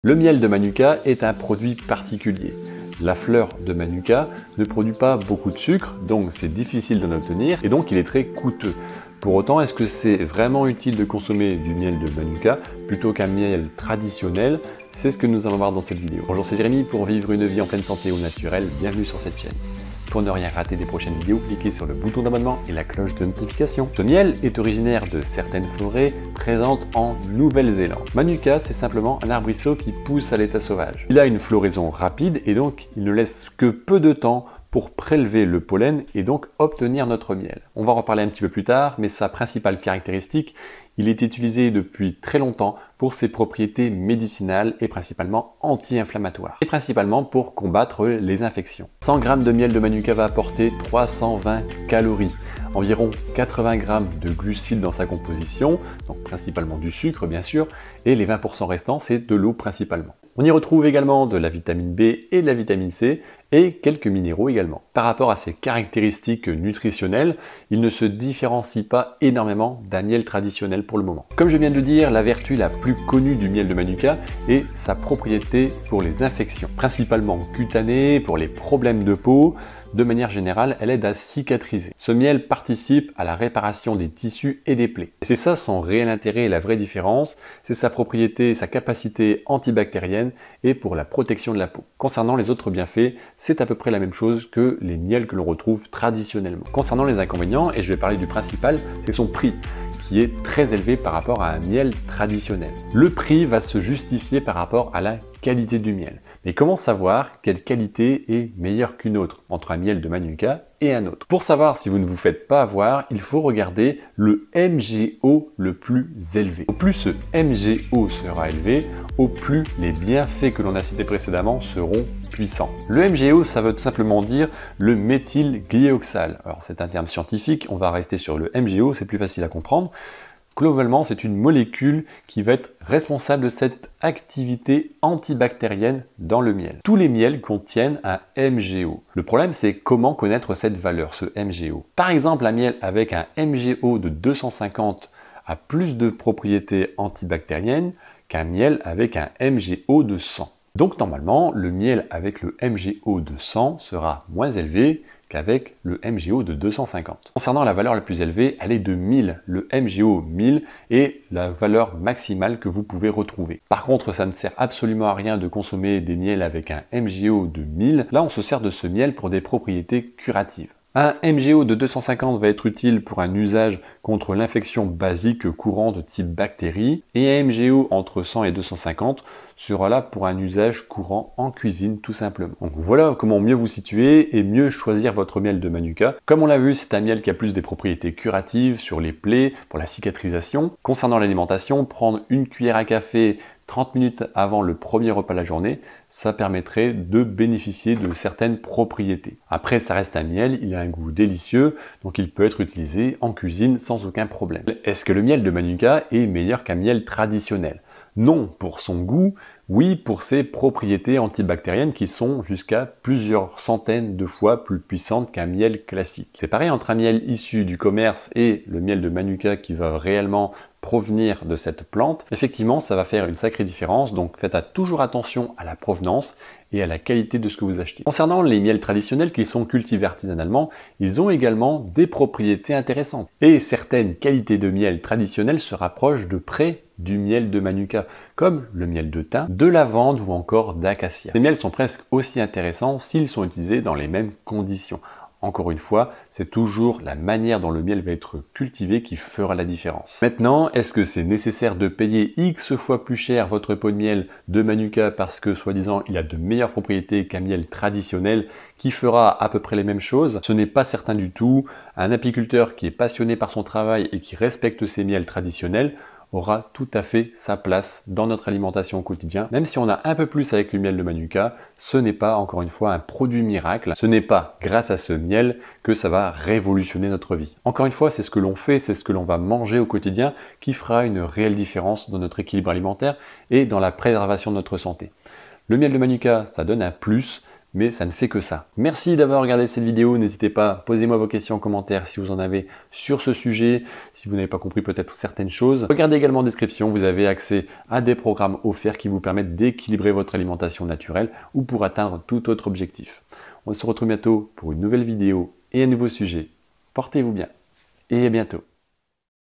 Le miel de Manuka est un produit particulier. La fleur de Manuka ne produit pas beaucoup de sucre, donc c'est difficile d'en obtenir et donc il est très coûteux. Pour autant, est-ce que c'est vraiment utile de consommer du miel de Manuka plutôt qu'un miel traditionnel? C'est ce que nous allons voir dans cette vidéo. Bonjour, c'est Jérémy pour vivre une vie en pleine santé au naturel. Bienvenue sur cette chaîne. Pour ne rien rater des prochaines vidéos, cliquez sur le bouton d'abonnement et la cloche de notification. Ce miel est originaire de certaines forêts présentes en Nouvelle-Zélande. Manuka, c'est simplement un arbrisseau qui pousse à l'état sauvage. Il a une floraison rapide et donc il ne laisse que peu de temps pour prélever le pollen et donc obtenir notre miel. On va en reparler un petit peu plus tard, mais sa principale caractéristique, il est utilisé depuis très longtemps pour ses propriétés médicinales et principalement anti-inflammatoires, et principalement pour combattre les infections. 100 g de miel de Manuka va apporter 320 calories, environ 80 g de glucides dans sa composition, donc principalement du sucre bien sûr, et les 20% restants c'est de l'eau principalement. On y retrouve également de la vitamine B et de la vitamine C et quelques minéraux également. Par rapport à ses caractéristiques nutritionnelles, il ne se différencie pas énormément d'un miel traditionnel pour le moment. Comme je viens de le dire, la vertu la plus connue du miel de Manuka est sa propriété pour les infections, principalement cutanées, pour les problèmes de peau. De manière générale, elle aide à cicatriser. Ce miel participe à la réparation des tissus et des plaies. Et c'est ça son réel intérêt et la vraie différence, c'est sa propriété, sa capacité antibactérienne et pour la protection de la peau. Concernant les autres bienfaits, c'est à peu près la même chose que les miels que l'on retrouve traditionnellement. Concernant les inconvénients, et je vais parler du principal, c'est son prix, qui est très élevé par rapport à un miel traditionnel. Le prix va se justifier par rapport à la qualité du miel. Mais comment savoir quelle qualité est meilleure qu'une autre entre un miel de Manuka et un autre? Pour savoir si vous ne vous faites pas avoir, il faut regarder le MGO le plus élevé. Au plus ce MGO sera élevé, au plus les bienfaits que l'on a cités précédemment seront puissants. Le MGO, ça veut tout simplement dire le méthylglyoxal. Alors c'est un terme scientifique, on va rester sur le MGO, c'est plus facile à comprendre. Globalement, c'est une molécule qui va être responsable de cette activité antibactérienne dans le miel. Tous les miels contiennent un MGO. Le problème, c'est comment connaître cette valeur, ce MGO. Par exemple, un miel avec un MGO de 250 a plus de propriétés antibactériennes qu'un miel avec un MGO de 100. Donc normalement, le miel avec le MGO de 100 sera moins élevé qu'avec le MGO de 250. Concernant la valeur la plus élevée, elle est de 1000. Le MGO 1000 est la valeur maximale que vous pouvez retrouver. Par contre, ça ne sert absolument à rien de consommer des miels avec un MGO de 1000. Là, on se sert de ce miel pour des propriétés curatives. Un MGO de 250 va être utile pour un usage contre l'infection basique courante type bactéries et un MGO entre 100 et 250 sera là pour un usage courant en cuisine tout simplement. Donc voilà comment mieux vous situer et mieux choisir votre miel de Manuka. Comme on l'a vu, c'est un miel qui a plus des propriétés curatives sur les plaies, pour la cicatrisation. Concernant l'alimentation, prendre une cuillère à café 30 minutes avant le premier repas de la journée, ça permettrait de bénéficier de certaines propriétés. Après, ça reste un miel, il a un goût délicieux, donc il peut être utilisé en cuisine sans aucun problème. Est-ce que le miel de Manuka est meilleur qu'un miel traditionnel? Non, pour son goût, oui, pour ses propriétés antibactériennes qui sont jusqu'à plusieurs centaines de fois plus puissantes qu'un miel classique. C'est pareil entre un miel issu du commerce et le miel de Manuka qui va réellement provenir de cette plante. Effectivement, ça va faire une sacrée différence, donc faites toujours attention à la provenance et à la qualité de ce que vous achetez. Concernant les miels traditionnels qui sont cultivés artisanalement, ils ont également des propriétés intéressantes. Et certaines qualités de miel traditionnels se rapprochent de près du miel de Manuka, comme le miel de thym, de lavande ou encore d'acacia. Ces miels sont presque aussi intéressants s'ils sont utilisés dans les mêmes conditions. Encore une fois, c'est toujours la manière dont le miel va être cultivé qui fera la différence. Maintenant, est-ce que c'est nécessaire de payer X fois plus cher votre pot de miel de Manuka parce que soi-disant il a de meilleures propriétés qu'un miel traditionnel qui fera à peu près les mêmes choses? Ce n'est pas certain du tout. Un apiculteur qui est passionné par son travail et qui respecte ses miels traditionnels aura tout à fait sa place dans notre alimentation au quotidien. Même si on a un peu plus avec le miel de Manuka, ce n'est pas encore une fois un produit miracle. Ce n'est pas grâce à ce miel que ça va révolutionner notre vie. Encore une fois, c'est ce que l'on fait, c'est ce que l'on va manger au quotidien qui fera une réelle différence dans notre équilibre alimentaire et dans la préservation de notre santé. Le miel de Manuka, ça donne un plus, mais ça ne fait que ça. Merci d'avoir regardé cette vidéo, n'hésitez pas, posez-moi vos questions en commentaire si vous en avez sur ce sujet, si vous n'avez pas compris peut-être certaines choses. Regardez également en description, vous avez accès à des programmes offerts qui vous permettent d'équilibrer votre alimentation naturelle ou pour atteindre tout autre objectif. On se retrouve bientôt pour une nouvelle vidéo et un nouveau sujet. Portez-vous bien et à bientôt.